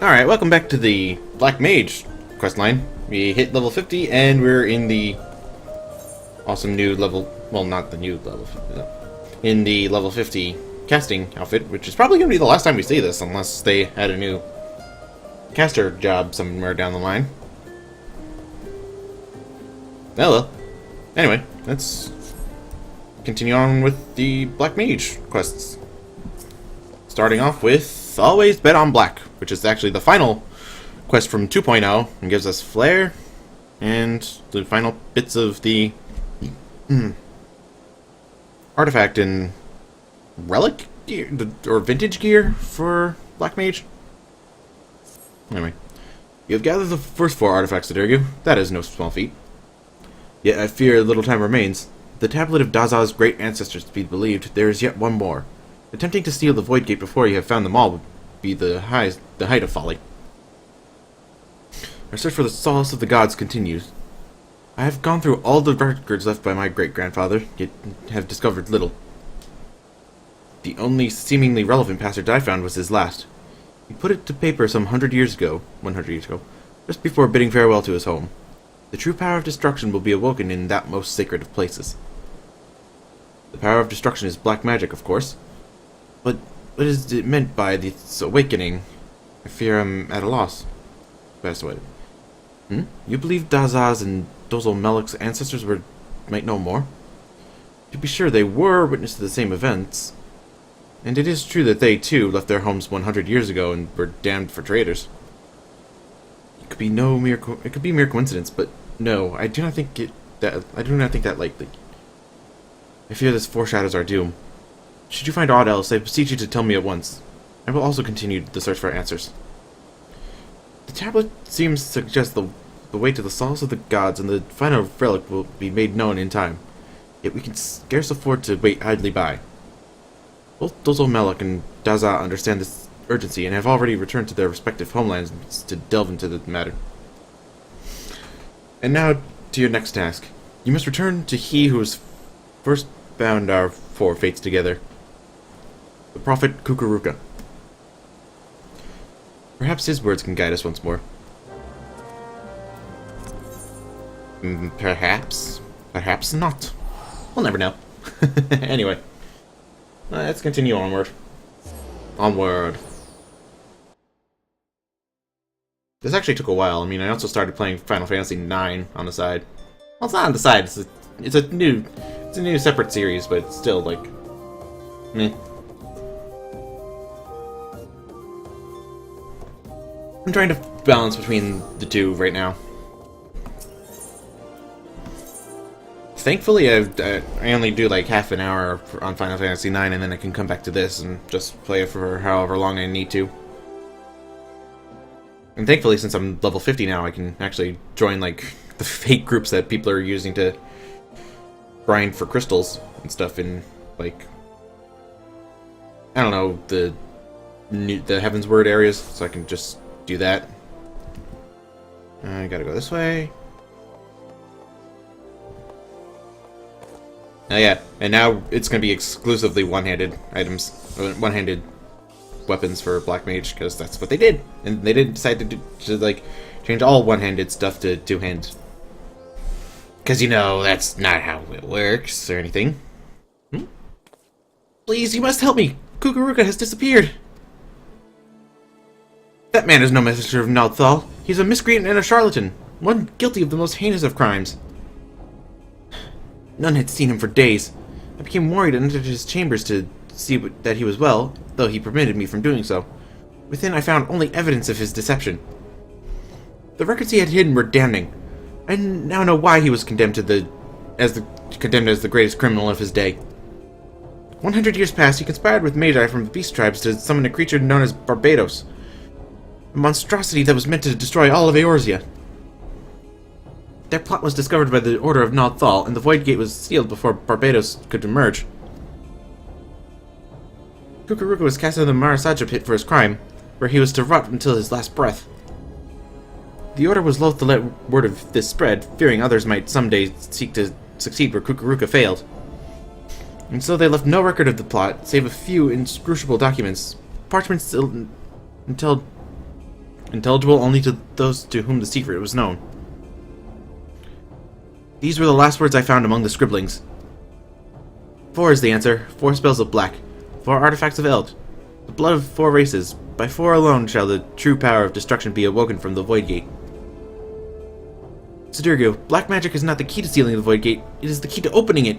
Alright, welcome back to the Black Mage questline. We hit level 50 and we're in the awesome new level, well, not the new level, in the level 50 casting outfit, which is probably going to be the last time we see this unless they add a new caster job somewhere down the line. Oh well. Anyway, let's continue on with the Black Mage quests. Starting off with Always Bet on Black, which is actually the final quest from 2.0 and gives us flair and the final bits of the artifact and relic gear, or vintage gear for Black Mage. Anyway, you have gathered the first 4 artifacts to Dergu. That is no small feat. Yet I fear little time remains. The tablet of Daza's great ancestors to be believed, there is yet one more. Attempting to steal the Void Gate before you have found them all would be the height of folly. Our search for the solace of the gods continues. I have gone through all the records left by my great-grandfather, yet have discovered little. The only seemingly relevant passage I found was his last. He put it to paper some 100 years ago, just before bidding farewell to his home. The true power of destruction will be awoken in that most sacred of places. The power of destruction is black magic, of course. But what is it meant by this awakening? I fear I'm at a loss. Best way. You believe Daza's and Dozal Melek's ancestors might know more? To be sure, they were witness to the same events. And it is true that they, too, left their homes 100 years ago and were damned for traitors. It could be mere coincidence, but no, I do not think that likely. I fear this foreshadows our doom. Should you find aught else, I beseech you to tell me at once. I will also continue the search for answers. The tablet seems to suggest the way to the solace of the gods, and the final relic will be made known in time. Yet we can scarce afford to wait idly by. Both Dozal Melek and Daza understand this urgency, and have already returned to their respective homelands to delve into the matter. And now to your next task. You must return to he who has first bound our 4 fates together. The prophet Kukuruka. Perhaps his words can guide us once more. Perhaps. Perhaps not. We'll never know. Anyway. Let's continue onward. Onward. This actually took a while. I mean, I also started playing Final Fantasy IX on the side. Well, it's not on the side. It's a new separate series, but it's still like, meh. I'm trying to balance between the two right now. Thankfully, I only do like half an hour on Final Fantasy IX, and then I can come back to this and just play it for however long I need to. And thankfully, since I'm level 50 now, I can actually join like the fake groups that people are using to grind for crystals and stuff in, like, I don't know, the Heaven's Word areas, so I can just do that. I gotta go this way. Oh yeah, and now it's gonna be exclusively one-handed items, one-handed weapons for Black Mage, because that's what they did, and they didn't decide to like change all one-handed stuff to two-handed. Because, you know, that's not how it works, or anything. Please, you must help me! Kukuruka has disappeared! That man is no messenger of Nalthal. He's a miscreant and a charlatan, one guilty of the most heinous of crimes. None had seen him for days. I became worried and entered his chambers to see that he was well, though he permitted me from doing so. Within, I found only evidence of his deception. The records he had hidden were damning. I now know why he was condemned as the greatest criminal of his day. 100 years past, he conspired with Magi from the Beast Tribes to summon a creature known as Barbados, a monstrosity that was meant to destroy all of Eorzea. Their plot was discovered by the Order of Nalthal, and the Void Gate was sealed before Barbados could emerge. Kukuruka was cast into the Marasaja pit for his crime, where he was to rot until his last breath. The Order was loath to let word of this spread, fearing others might someday seek to succeed where Kukuruka failed. And so they left no record of the plot, save a few inscrutable documents, parchments until intelligible only to those to whom the secret was known. These were the last words I found among the scribblings. 4 is the answer. 4 spells of black. 4 artifacts of Eld. The blood of 4 races. By 4 alone shall the true power of destruction be awoken from the Void Gate. Sudirgu, black magic is not the key to sealing the Void Gate. It is the key to opening it.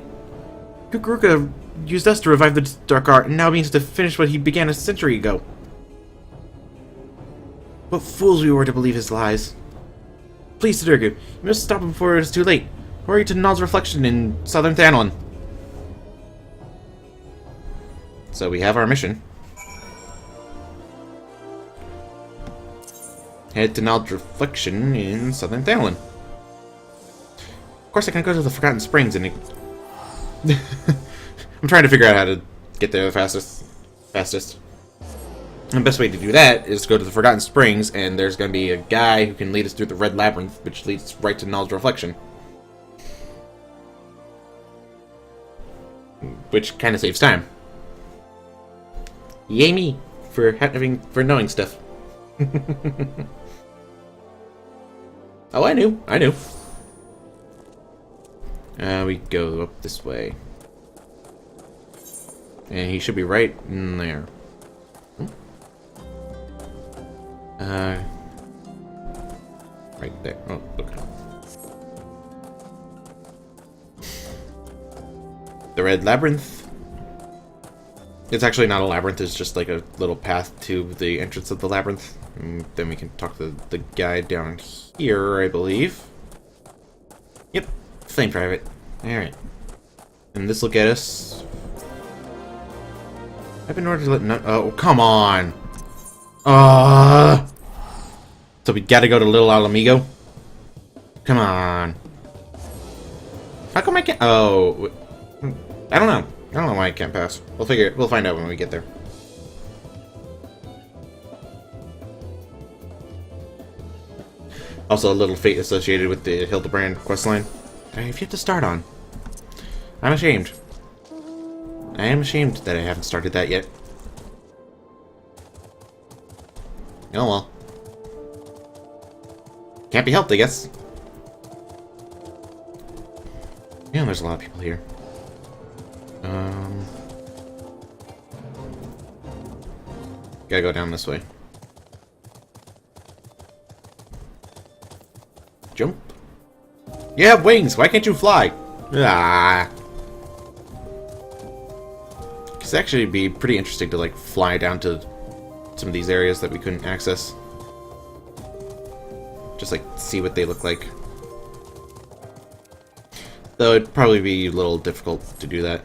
Kukuruka used us to revive the dark art, and now means to finish what he began a century ago. What fools we were to believe his lies. Please, Sudirgu, you must stop him before it is too late. Hurry to Nald's reflection in southern Thanlon. So we have our mission. Head to Nald's reflection in southern Thanlon. Of course, I can go to the Forgotten Springs and... I'm trying to figure out how to get there the fastest. And the best way to do that is to go to the Forgotten Springs, and there's going to be a guy who can lead us through the Red Labyrinth, which leads right to Nald's reflection. Which kind of saves time. Yay me for knowing stuff. Oh, I knew. We go up this way. And he should be right in there. Right there. Oh, look. The Red Labyrinth. It's actually not a labyrinth, it's just like a little path to the entrance of the labyrinth. And then we can talk to the guy down here, I believe. Yep, Flame Private. Alright. And this will get us... I've been ordered to let no... Oh, come on! So we gotta go to Little Alamigo? Come on. How come I can't... Oh... I don't know. I don't know why I can't pass. We'll find out when we get there. Also, a little fate associated with the Hildebrand questline that I have yet to start on. I'm ashamed. I am ashamed that I haven't started that yet. Oh well. Can't be helped, I guess. Yeah, there's a lot of people here. Gotta go down this way. Jump. You have wings, why can't you fly? Ah. It's actually be pretty interesting to like fly down to some of these areas that we couldn't access. Just like see what they look like. Though it'd probably be a little difficult to do that.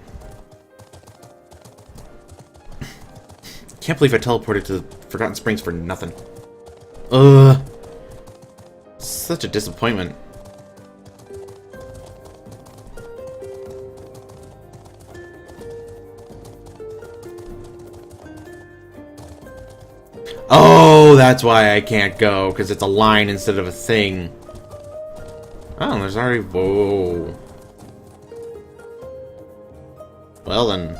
Can't believe I teleported to Forgotten Springs for nothing. Such a disappointment. Oh, that's why I can't go, because it's a line instead of a thing. Oh, there's already... Whoa. Well then.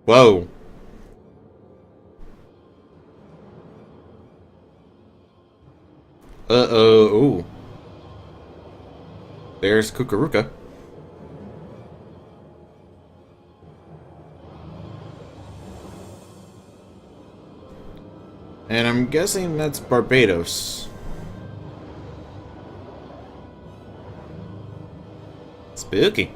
Whoa. Ooh. There's Kukuruka. And I'm guessing that's Barbados. Spooky.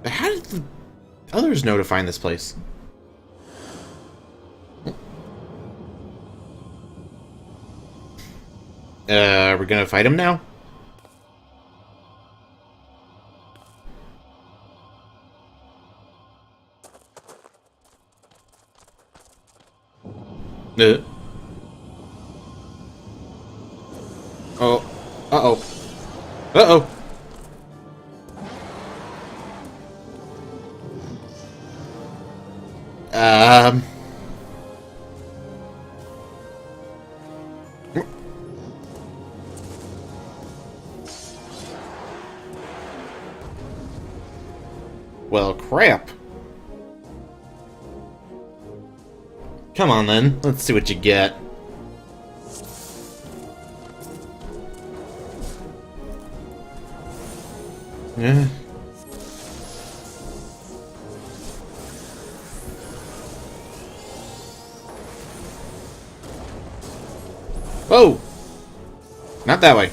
But how did the others know to find this place? We're gonna fight him now? Oh. Uh-oh. Uh-oh. Well, crap. Come on, then. Let's see what you get. Yeah. Whoa! Not that way.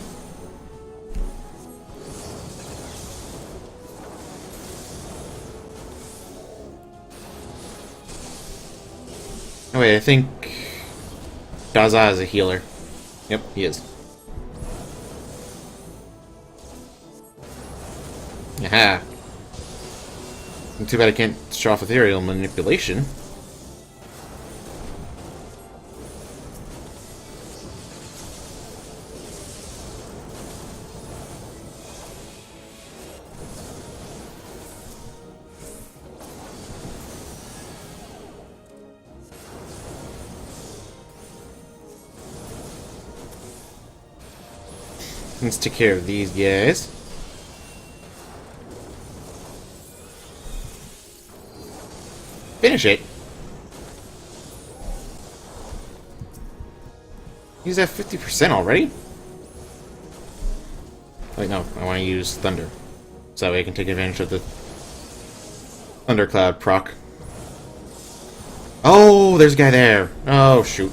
Oh wait, I think Daza is a healer. Yep, he is. Aha. Too bad I can't show off ethereal manipulation. Let's take care of these guys. Finish it. He's at 50% already? Wait, no. I want to use Thunder. So that way I can take advantage of the Thundercloud proc. Oh, there's a guy there. Oh, shoot.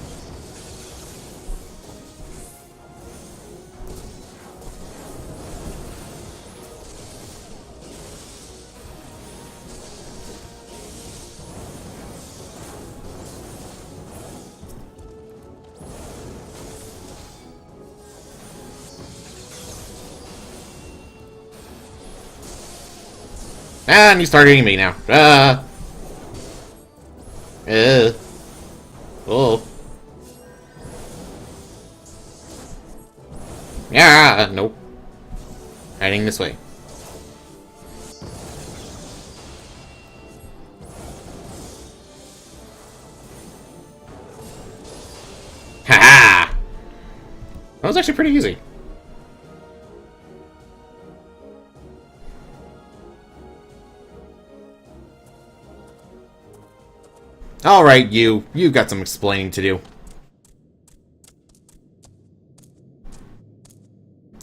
And you start hitting me now. Oh. Yeah, nope. Heading this way. Ha! That was actually pretty easy. Alright, you've got some explaining to do.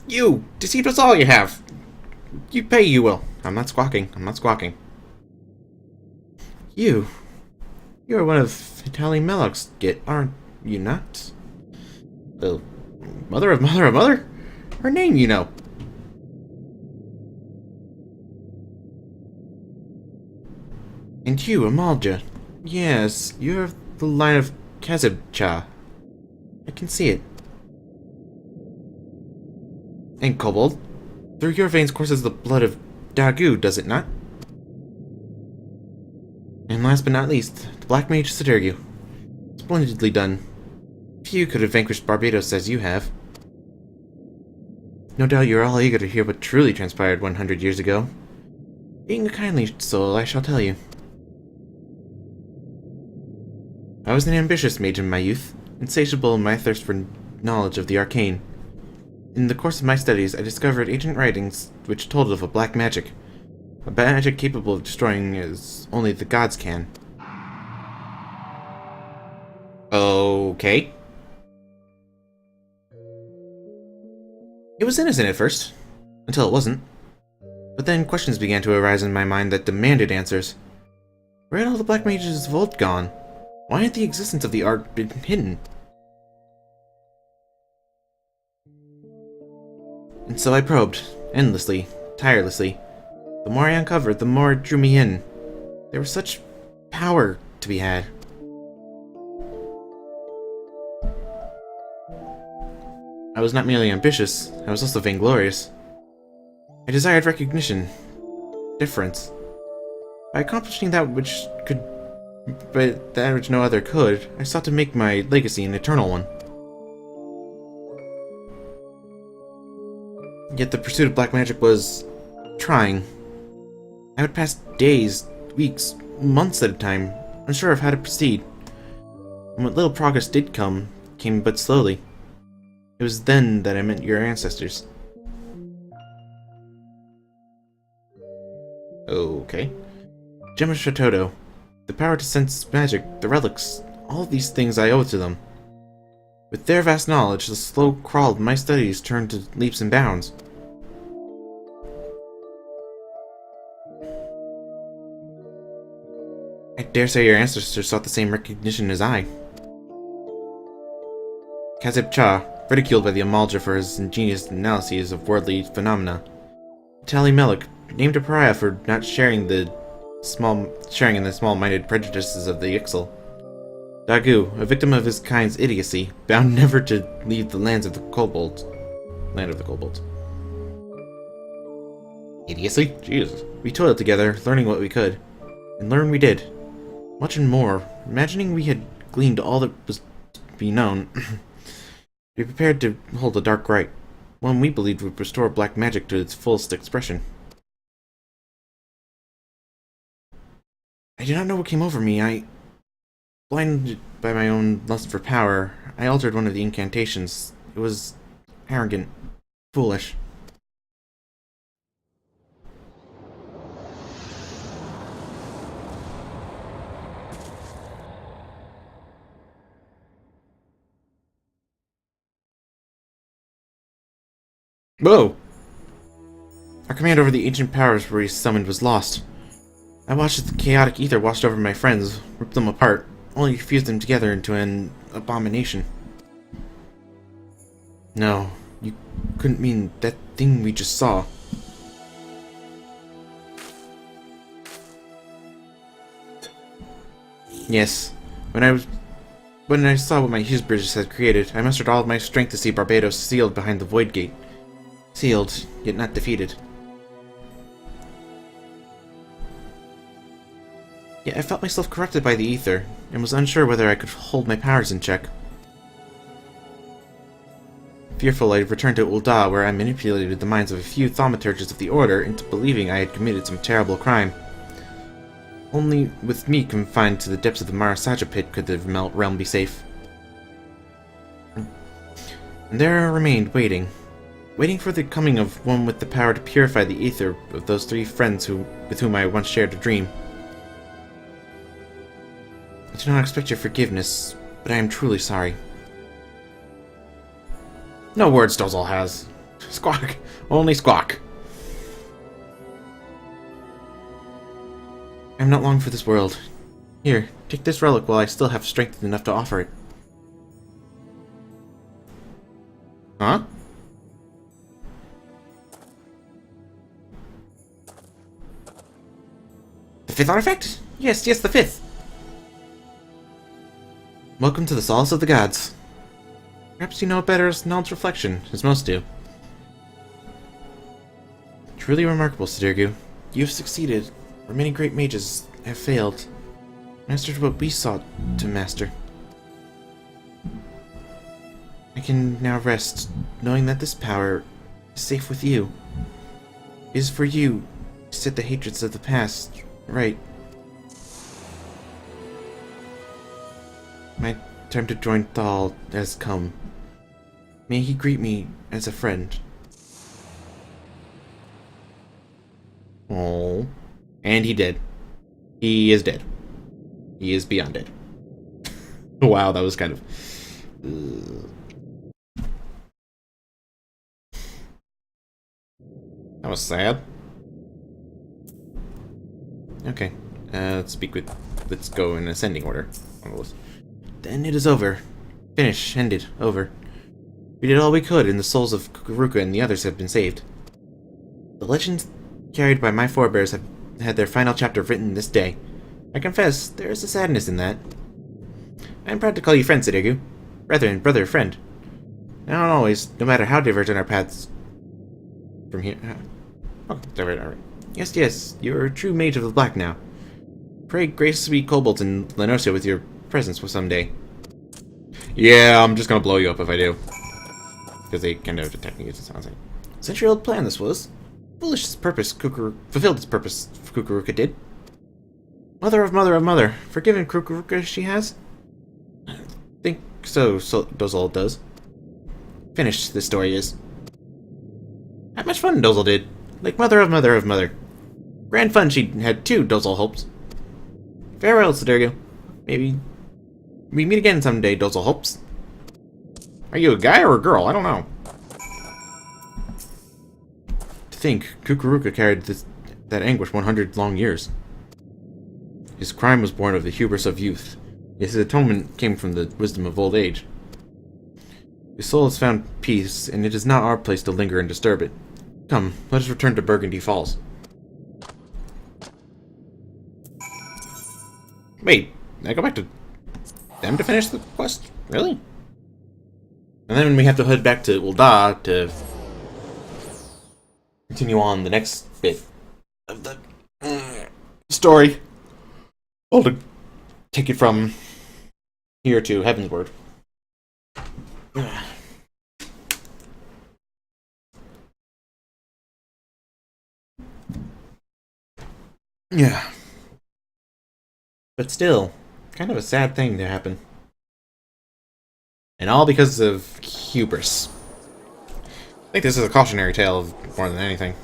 You! Deceived us all you have! You pay, you will. I'm not squawking. I'm not squawking. You are one of Vitaly Melok's git, aren't you not? The mother of mother of mother? Her name, you know. And you, Amalja. Yes, you're of the line of Kazibcha. I can see it. And Kobold, through your veins courses the blood of Dagu, does it not? And last but not least, the Black Mage Sidergu. Splendidly done. Few could have vanquished Barbados as you have. No doubt you're all eager to hear what truly transpired 100 years ago. Being a kindly soul, I shall tell you. I was an ambitious mage in my youth, insatiable in my thirst for knowledge of the arcane. In the course of my studies, I discovered ancient writings which told of a black magic. A magic capable of destroying as only the gods can. Okay. It was innocent at first, until it wasn't. But then questions began to arise in my mind that demanded answers. Where had all the black mages of old gone? Why had the existence of the art been hidden? And so I probed, endlessly, tirelessly. The more I uncovered, the more it drew me in. There was such power to be had. I was not merely ambitious, I was also vainglorious. I desired recognition, difference. By accomplishing that which no other could, I sought to make my legacy an eternal one. Yet the pursuit of black magic was trying. I would pass days, weeks, months at a time, unsure of how to proceed. And what little progress did came but slowly. It was then that I met your ancestors. Okay. Gem of Shatoto. The power to sense magic, the relics, all of these things I owe to them. With their vast knowledge, the slow crawl of my studies turned to leaps and bounds. I dare say your ancestors sought the same recognition as I. Kazib Cha, ridiculed by the Amalja for his ingenious analyses of worldly phenomena. Tali Melik, named a pariah for not sharing in the small-minded prejudices of the Ixal. Dagu, a victim of his kind's idiocy, bound never to leave the land of the kobolds. Idiocy? Jesus. We toiled together, learning what we could. And learn we did. Much and more. Imagining we had gleaned all that was to be known, we prepared to hold a dark rite, one we believed would restore black magic to its fullest expression. I do not know what came over me. Blinded by my own lust for power, I altered one of the incantations. It was arrogant, foolish. Whoa! Our command over the ancient powers where he summoned was lost. I watched as the chaotic ether washed over my friends, ripped them apart, only to fuse them together into an abomination. No, you couldn't mean that thing we just saw. Yes, when I saw what my hughes bridges had created, I mustered all of my strength to see Barbados sealed behind the Void Gate. Sealed, yet not defeated. Yet I felt myself corrupted by the ether, and was unsure whether I could hold my powers in check. Fearful, I returned to Ul'dah, where I manipulated the minds of a few thaumaturges of the Order into believing I had committed some terrible crime. Only with me confined to the depths of the Marasaja pit could the realm be safe. And there I remained, waiting for the coming of one with the power to purify the ether of those three friends with whom I once shared a dream. I do not expect your forgiveness, but I am truly sorry. No words, Dozel has. Squawk. Only squawk. I am not long for this world. Here, take this relic while I still have strength enough to offer it. Huh? The fifth artifact? Yes, the fifth. Welcome to the solace of the gods. Perhaps you know it better as Nald's reflection, as most do. Truly remarkable, Sidirgu. You have succeeded, where many great mages have failed. Mastered what we sought to master. I can now rest, knowing that this power is safe with you. It is for you to set the hatreds of the past right. My time to join Thal has come. May he greet me as a friend. Oh. And he did. He is dead. He is beyond dead. Wow, that was kind of... That was sad. Okay. Let's go in ascending order on the list. Then it is over. Finish. Ended. Over. We did all we could, and the souls of Kukuruka and the others have been saved. The legends carried by my forebears have had their final chapter written this day. I confess, there is a sadness in that. I am proud to call you friend, Sidirgu. Brethren, brother, friend. Now and always, no matter how divergent our paths from here... Oh, alright. Yes, you're a true mage of the black now. Pray grace sweet kobolds in Lenosia with your presence someday. Yeah, I'm just gonna blow you up if I do. Because they kind of detect me, it sounds like. Century-old plan this was. Foolish purpose, fulfilled its purpose, Kukuruka did. Mother of mother of mother. Forgiven Kukuruka she has? I think so, Dozal does. Finished, this story is. How much fun Dozal did. Like mother of mother of mother. Grand fun she had too, Dozal hopes. Farewell, Sidergo. Maybe we meet again someday, Dozal hopes. Are you a guy or a girl? I don't know. To think, Kukuruka carried that anguish 100 long years. His crime was born of the hubris of youth. His atonement came from the wisdom of old age. His soul has found peace, and it is not our place to linger and disturb it. Come, let us return to Burgundy Falls. Wait, I go back to them to finish the quest? Really? And then we have to head back to Ul'dah to continue on the next bit of the story. Well, to take it from here to Heavensward. Yeah. But still, kind of a sad thing to happen. And all because of hubris. I think this is a cautionary tale of more than anything.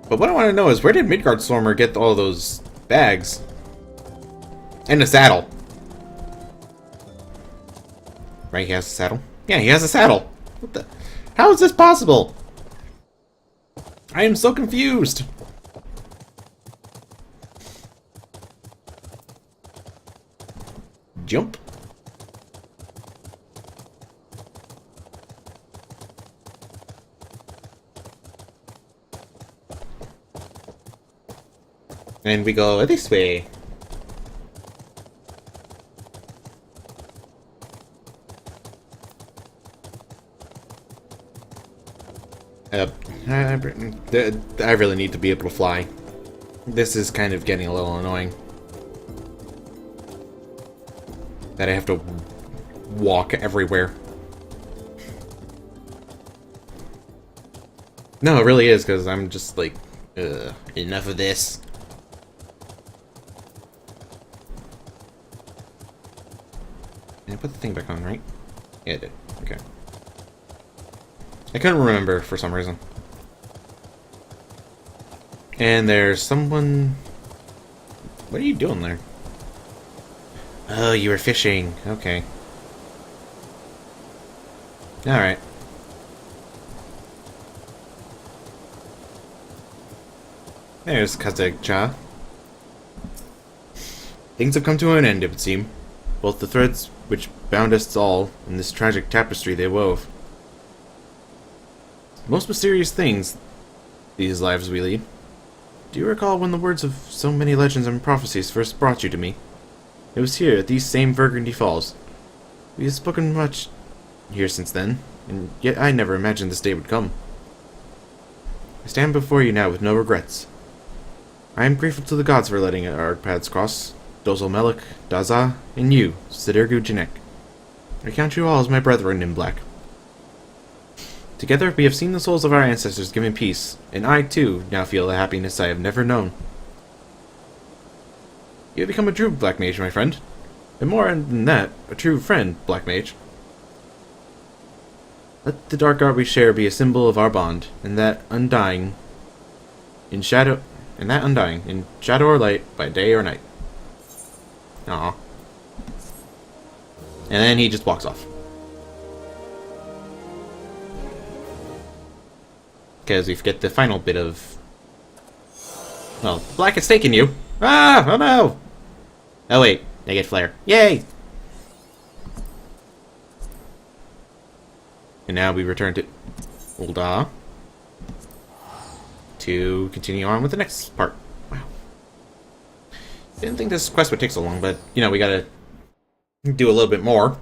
But what I want to know is, where did Midgardstormer get all those bags? And a saddle. Right, he has a saddle? Yeah, he has a saddle. What the? How is this possible? I am so confused. Jump. And we go this way. I really need to be able to fly. This is kind of getting a little annoying. That I have to walk everywhere. No, it really is, because I'm just like, enough of this. And I put the thing back on, right? Yeah, I did. Okay. I couldn't remember for some reason. And there's someone... What are you doing there? Oh, you were fishing. Okay. Alright. There's Kazekcha. Things have come to an end, it would seem. Both the threads which bound us all and this tragic tapestry they wove. Most mysterious things, these lives we lead. Do you recall when the words of so many legends and prophecies first brought you to me? It was here, at these same Burgundy Falls. We have spoken much here since then, and yet I never imagined this day would come. I stand before you now with no regrets. I am grateful to the gods for letting our paths cross, Dozal Melik, Daza, and you, Sidergu Janek. I count you all as my brethren in black. Together we have seen the souls of our ancestors given peace, and I, too, now feel a happiness I have never known. You have become a true Black Mage, my friend. And more than that, a true friend, Black Mage. Let the dark art we share be a symbol of our bond, and that undying in shadow or light, by day or night. Aww. And then he just walks off. Because we forget the final bit of... Well, Black has taken you! Ah! Oh no! Oh wait, I get Flare. Yay! And now we return to Ul'dah to continue on with the next part. Wow. Didn't think this quest would take so long, but, you know, we gotta do a little bit more.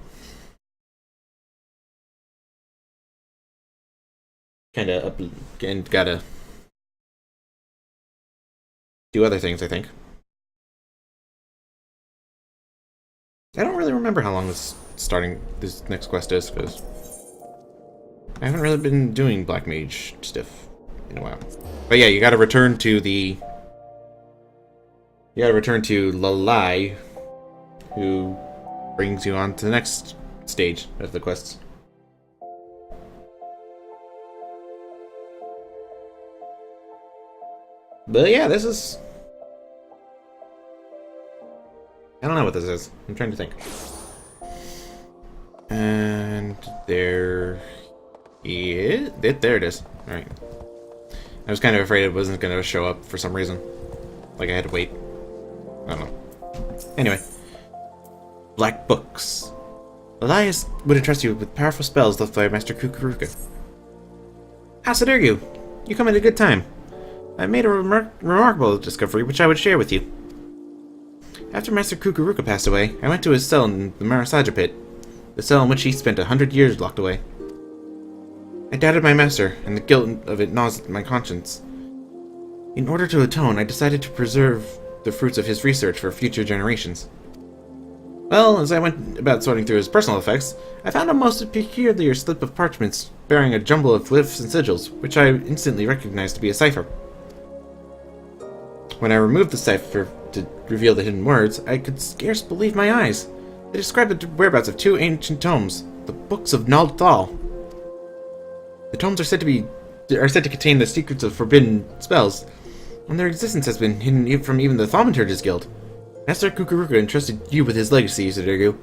Kinda up and gotta do other things, I think. I don't really remember how long this next quest is, because I haven't really been doing Black Mage stuff in a while. But yeah, you gotta return to the... You gotta return to Lalai, who brings you on to the next stage of the quests. But yeah, this is... I don't know what this is. I'm trying to think. And there there it is. Alright. I was kind of afraid it wasn't going to show up for some reason. Like I had to wait. I don't know. Anyway. Black Books. Elias would entrust you with powerful spells left by Master Kukuruka. Ah, so there you come at a good time. I made a remarkable discovery which I would share with you. After Master Kukuruka passed away, I went to his cell in the Marasaja pit, the cell in which he spent 100 years locked away. I doubted my master, and the guilt of it gnaws at my conscience. In order to atone, I decided to preserve the fruits of his research for future generations. Well, as I went about sorting through his personal effects, I found a most peculiar slip of parchments bearing a jumble of glyphs and sigils, which I instantly recognized to be a cipher. When I removed the cipher to reveal the hidden words, I could scarce believe my eyes. They described the whereabouts of two ancient tomes, the Books of Nald Thal. The tomes are said to contain the secrets of forbidden spells, and their existence has been hidden from even the Thaumaturge's Guild. Master Kukuruka entrusted you with his legacy, Sudergu.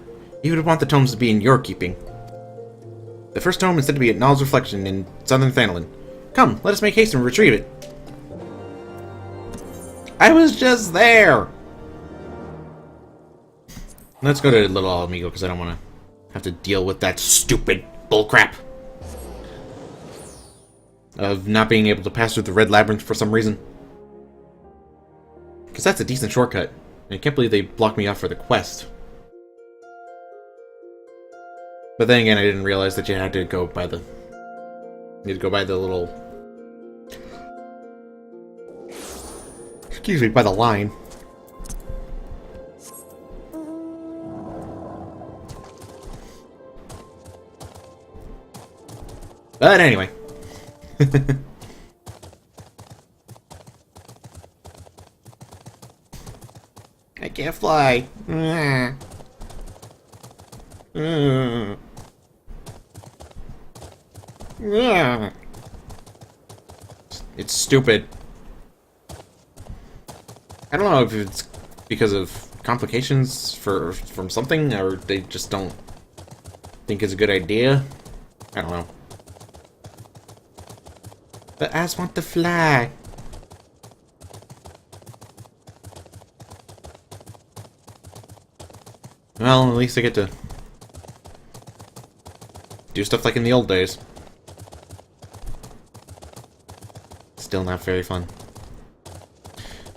He would want the tomes to be in your keeping. The first tome is said to be at Nald's Reflection in southern Thanalan. Come, let us make haste and retrieve it. I was just there! Let's go to Little Amigo, because I don't want to have to deal with that stupid bullcrap of not being able to pass through the Red Labyrinth for some reason. Because that's a decent shortcut. I can't believe they blocked me off for the quest. But then again, I didn't realize that you had to go by the... You need to go by the little... Excuse me, by the line. But anyway. I can't fly. It's stupid. I don't know if it's because of complications from something, or they just don't think it's a good idea. I don't know. But I just want to fly. Well, at least I get to do stuff like in the old days. Still not very fun.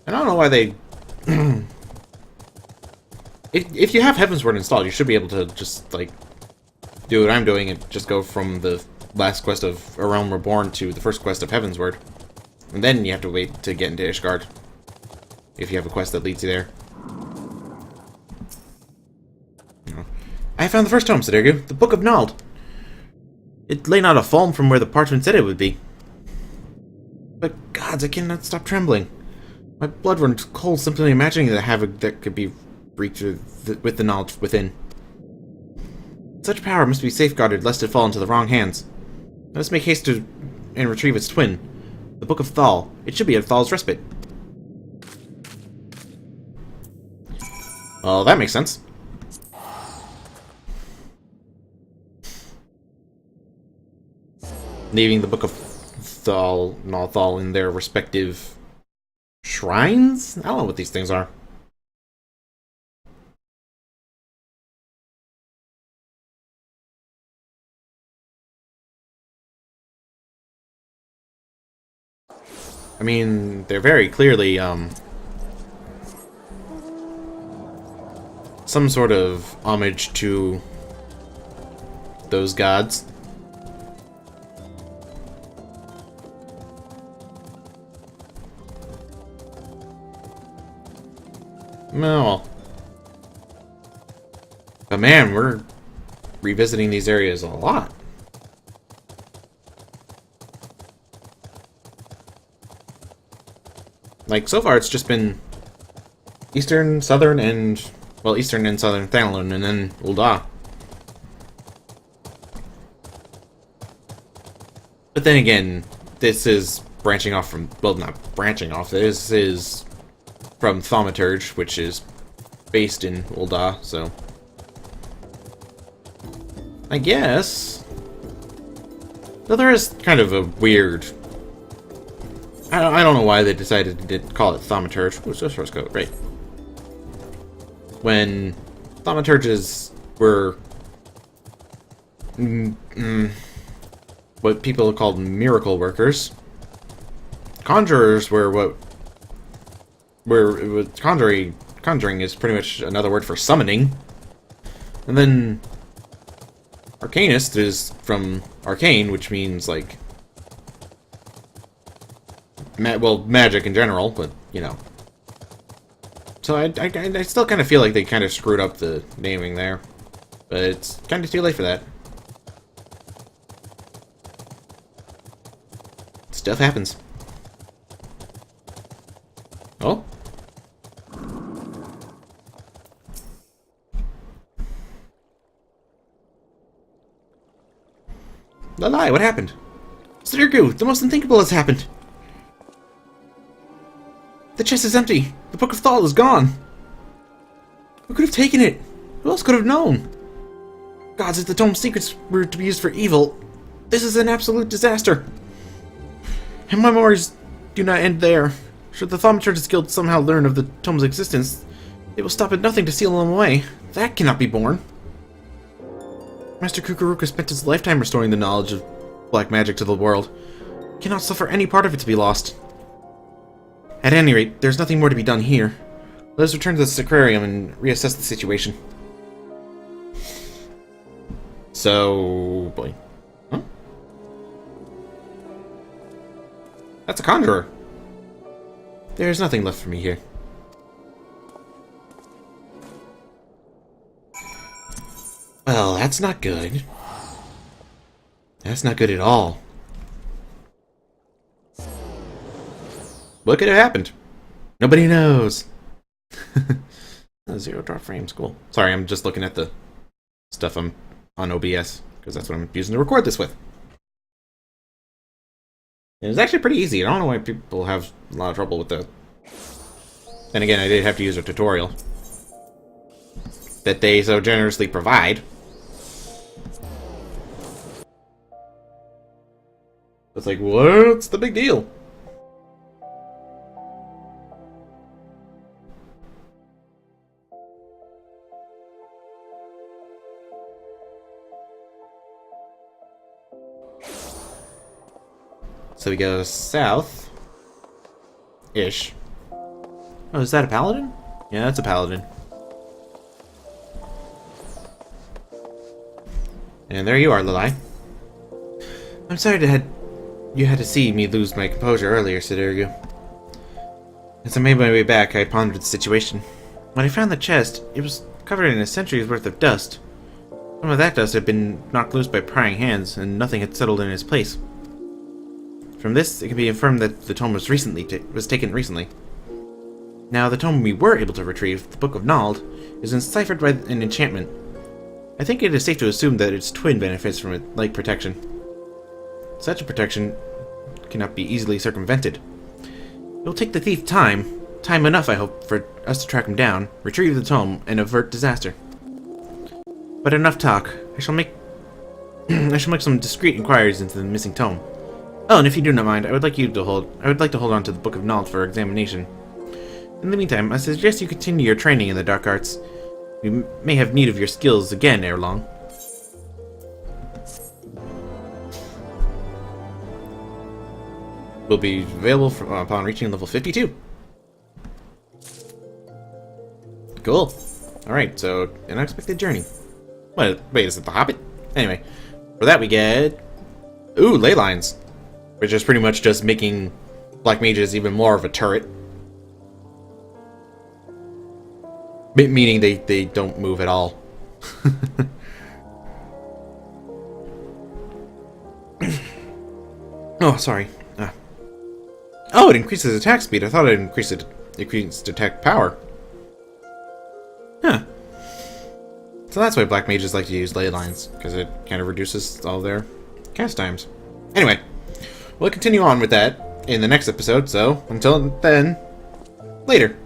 I don't know why they... if you have Heavensward installed, you should be able to just, like, do what I'm doing and just go from the last quest of A Realm Reborn to the first quest of Heavensward. And then you have to wait to get into Ishgard, if you have a quest that leads you there. I found the first tome, Sudergu, the Book of Nald. It lay not a foam from where the parchment said it would be. But gods, I cannot stop trembling. My blood runs cold simply imagining the havoc that could be wreaked with the knowledge within. Such power must be safeguarded lest it fall into the wrong hands. Let us make haste to and retrieve its twin, the Book of Thal. It should be at Thal's Respite. Well, that makes sense. Leaving the Book of Thal in their respective shrines? I don't know what these things are. I mean, they're very clearly, some sort of homage to those gods. No. But man, we're revisiting these areas a lot. Like, so far it's just been Eastern, Southern, and... well, Eastern and Southern Thanalan, and then Ul'dah. But then again, this is branching off from... well, not branching off. This is from Thaumaturge, which is based in Ul'dah, so... I guess... though there is kind of a weird... I don't know why they decided to call it Thaumaturge. What's the source code? Right. When Thaumaturges were... what people called miracle workers. Conjurers were what... conjuring is pretty much another word for summoning. And then... Arcanist is from arcane, which means, like... well, magic in general, but, you know. So I still kind of feel like they kind of screwed up the naming there. But it's kind of too late for that. Stuff happens. Oh? Lalai, what happened? Stirgu, the most unthinkable has happened. The chest is empty. The Book of Thal is gone. Who could have taken it? Who else could have known? Gods, if the tome's secrets were to be used for evil, this is an absolute disaster. And my memories do not end there. Should the Thaumaturge's Guild somehow learn of the tome's existence, they will stop at nothing to seal them away. That cannot be borne. Master Kukuruka spent his lifetime restoring the knowledge of black magic to the world. He cannot suffer any part of it to be lost. At any rate, there's nothing more to be done here. Let us return to the Sacrarium and reassess the situation. So... boy. Huh? That's a conjurer. There's nothing left for me here. Well, that's not good. That's not good at all. What could have happened? Nobody knows. Zero draw frames, cool. Sorry, I'm just looking at the stuff I'm on OBS, because that's what I'm using to record this with. And it's actually pretty easy. I don't know why people have a lot of trouble with that. Then again, I did have to use a tutorial that they so generously provide. It's like, what's the big deal? So we go south-ish. Oh, is that a paladin? Yeah, that's a paladin. And there you are, Lalai. I'm sorry you had to see me lose my composure earlier, Sdirgu. As I made my way back, I pondered the situation. When I found the chest, it was covered in a century's worth of dust. Some of that dust had been knocked loose by prying hands, and nothing had settled in its place. From this, it can be inferred that the tome was taken recently. Now, the tome we were able to retrieve, the Book of Nald, is enciphered by an enchantment. I think it is safe to assume that its twin benefits from it like protection. Such a protection cannot be easily circumvented. It will take the thief time enough, I hope, for us to track him down, retrieve the tome, and avert disaster. But enough talk. I shall make some discreet inquiries into the missing tome. Oh, and if you do not mind, I would like to hold on to the Book of Knowledge for examination. In the meantime, I suggest you continue your training in the dark arts. We may have need of your skills again ere long. Will be available upon reaching level 52. Cool. Alright, so, an unexpected journey. Wait, is it the Hobbit? Anyway, for that we get... ooh, ley lines. Which is pretty much just making black mages even more of a turret. Meaning they don't move at all. Oh, sorry. Oh, it increases attack speed. I thought it increased attack power. Huh. So that's why black mages like to use ley lines, because it kind of reduces all their cast times. Anyway, we'll continue on with that in the next episode, so until then, later.